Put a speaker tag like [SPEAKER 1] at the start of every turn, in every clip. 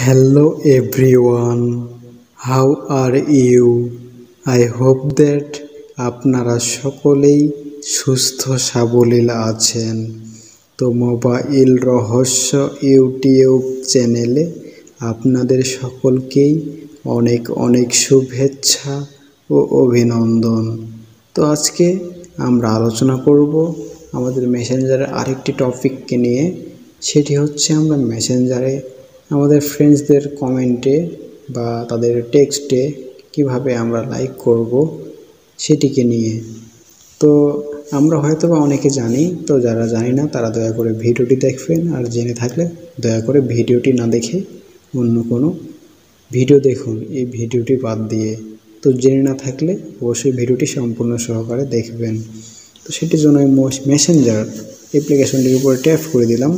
[SPEAKER 1] Hello everyone, how are you? I hope that আপনারা সকলেই সুস্থ সাবলীল আছেন। তো মোবাইল রহস্য ইউটিউব চ্যানেলে আপনাদের সকলকেই অনেক অনেক শুভেচ্ছা ও অভিনন্দন। তো আজকে আমরা আলোচনা করব আমাদের মেসেঞ্জারের আরেকটি টপিককে নিয়ে। সেটি হচ্ছে আমরা মেসেঞ্জারে আমাদের ফ্রেন্ডসদের কমেন্টে বা তাদের টেক্সটে কিভাবে আমরা লাইক করব সেটিকে নিয়ে। তো আমরা হয়তো বা অনেকে জানি, তো যারা জানি না তারা দয়া করে ভিডিওটি দেখবেন, আর জেনে থাকলে দয়া করে ভিডিওটি না দেখে অন্য কোনো ভিডিও দেখুন এই ভিডিওটি বাদ দিয়ে। তো জেনে না থাকলে অবশ্যই ভিডিওটি সম্পূর্ণ সহকারে দেখবেন। তো সেটির জন্য আমি মেসেঞ্জার অ্যাপ্লিকেশনটির উপরে ট্যাপ করে দিলাম।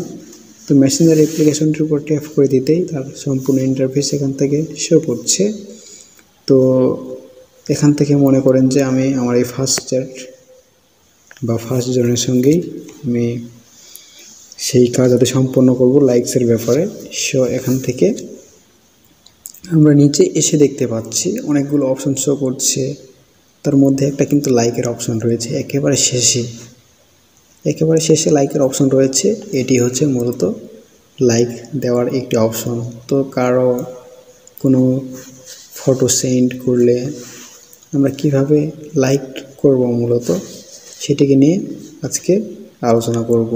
[SPEAKER 1] তো মেসেঞ্জার অ্যাপ্লিকেশনটির উপর ট্যাপ করে দিতেই তার সম্পূর্ণ ইন্টারফেস এখান থেকে শো করছে। তো এখান থেকে মনে করেন যে আমি আমার এই ফার্স্ট চ্যাট বা ফার্স্ট জনের সঙ্গেই আমি সেই কাজ যাতে সম্পন্ন করব লাইকসের ব্যাপারে। সো এখান থেকে আমরা নিচে এসে দেখতে পাচ্ছি অনেকগুলো অপশন শো করছে। তার মধ্যে একটা কিন্তু লাইকের অপশন রয়েছে একেবারে শেষে লাইকের অপশন রয়েছে। এটি হচ্ছে মূলত লাইক দেওয়ার একটি অপশন। তো কারো কোনো ফটো সেন্ড করলে আমরা কিভাবে লাইক করব মূলত সেটিকে নিয়ে আজকে আলোচনা করব।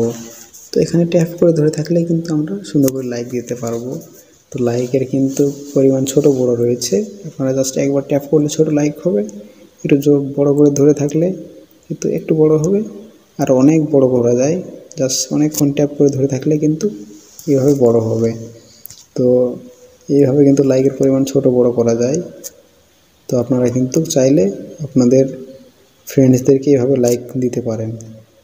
[SPEAKER 1] তো এখানে ট্যাপ করে ধরে থাকলে কিন্তু আমরা সুন্দর করে লাইক দিতে পারবো। তো লাইকের কিন্তু পরিমাণ ছোট বড় রয়েছে। আপনারা জাস্ট একবার ট্যাপ করলে ছোট লাইক হবে, একটু বড় করে ধরে থাকলে কিন্তু একটু বড় হবে, আর অনেক বড় করা যায়। জাস্ট অনেকক্ষণ ট্যাপ করে ধরে থাকলে কিন্তু এইভাবে বড় হবে। তো এইভাবে কিন্তু লাইকের পরিমাণ ছোট বড় করা যায়। তো আপনারা কিন্তু চাইলে আপনাদের ফ্রেন্ডসদেরকে এইভাবে লাইক দিতে পারেন।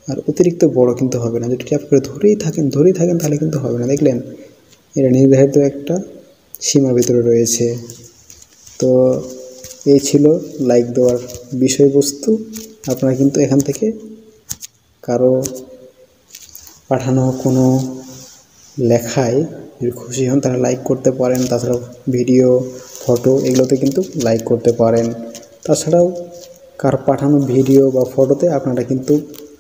[SPEAKER 1] আর অতিরিক্ত বড় কিন্তু হবে না, যদি ট্যাপ করে ধরেই থাকেন তাহলে কিন্তু হবে না। দেখলেন, এটা নির্ধারিত একটা সীমার ভিতরে রয়েছে। তো এই ছিল লাইক দেওয়ার বিষয়বস্তু। আপনারা কিন্তু এখান থেকে কারো পাঠানো কোনো লেখায় যদি খুশি হন তারা লাইক করতে পারেন। তাছাড়াও ভিডিও, ফটো এগুলোতে কিন্তু লাইক করতে পারেন। তাছাড়াও কার পাঠানো ভিডিও বা ফটোতে আপনারা কিন্তু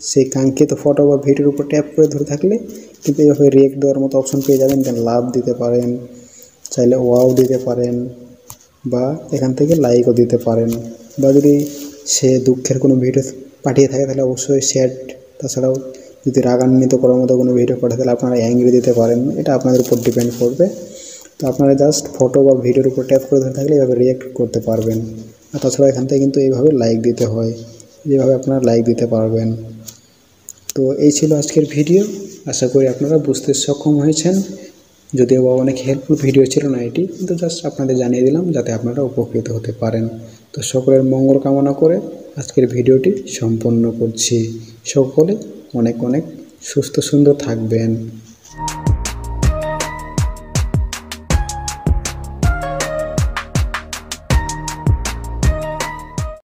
[SPEAKER 1] সেই কাঙ্ক্ষিত ফটো বা ভিডিওর উপর ট্যাপ করে ধরে থাকলে কিন্তু এইভাবে রিয়েক্ট দেওয়ার মতো অপশন পেয়ে যাবেন। দেন লাভ দিতে পারেন, চাইলে ওয়াও দিতে পারেন, বা এখান থেকে লাইকও দিতে পারেন। বা যদি সে দুঃখের কোনো ভিডিও পাঠিয়ে থাকে তাহলে অবশ্যই স্যাড। তাছাড়াও যদি রাগান্বিত করার মতো কোনো ভিডিও পাঠায় তাহলে আপনারা অ্যাংরি দিতে পারেন। এটা আপনাদের উপর ডিপেন্ড করবে। তো আপনারা জাস্ট ফটো বা ভিডিওর উপর ট্যাপ করে ধরে থাকলে এইভাবে রিয়েক্ট করতে পারবেন। আর তাছাড়া এখান থেকে কিন্তু এইভাবে লাইক দিতে হয়, যেভাবে আপনারা লাইক দিতে পারবেন। তো এই ছিল আজকের ভিডিও। আশা করি আপনারা বুঝতে সক্ষম হয়েছেন। যদিও বা অনেক হেল্পফুল ভিডিও ছিল না এটি, কিন্তু জাস্ট আপনাদের জানিয়ে দিলাম যাতে আপনারা উপকৃত হতে পারেন। তো সকলের মঙ্গল কামনা করে আজকের ভিডিওটি সম্পন্ন করছি। সকলে অনেক অনেক সুস্থ সুন্দর থাকবেন।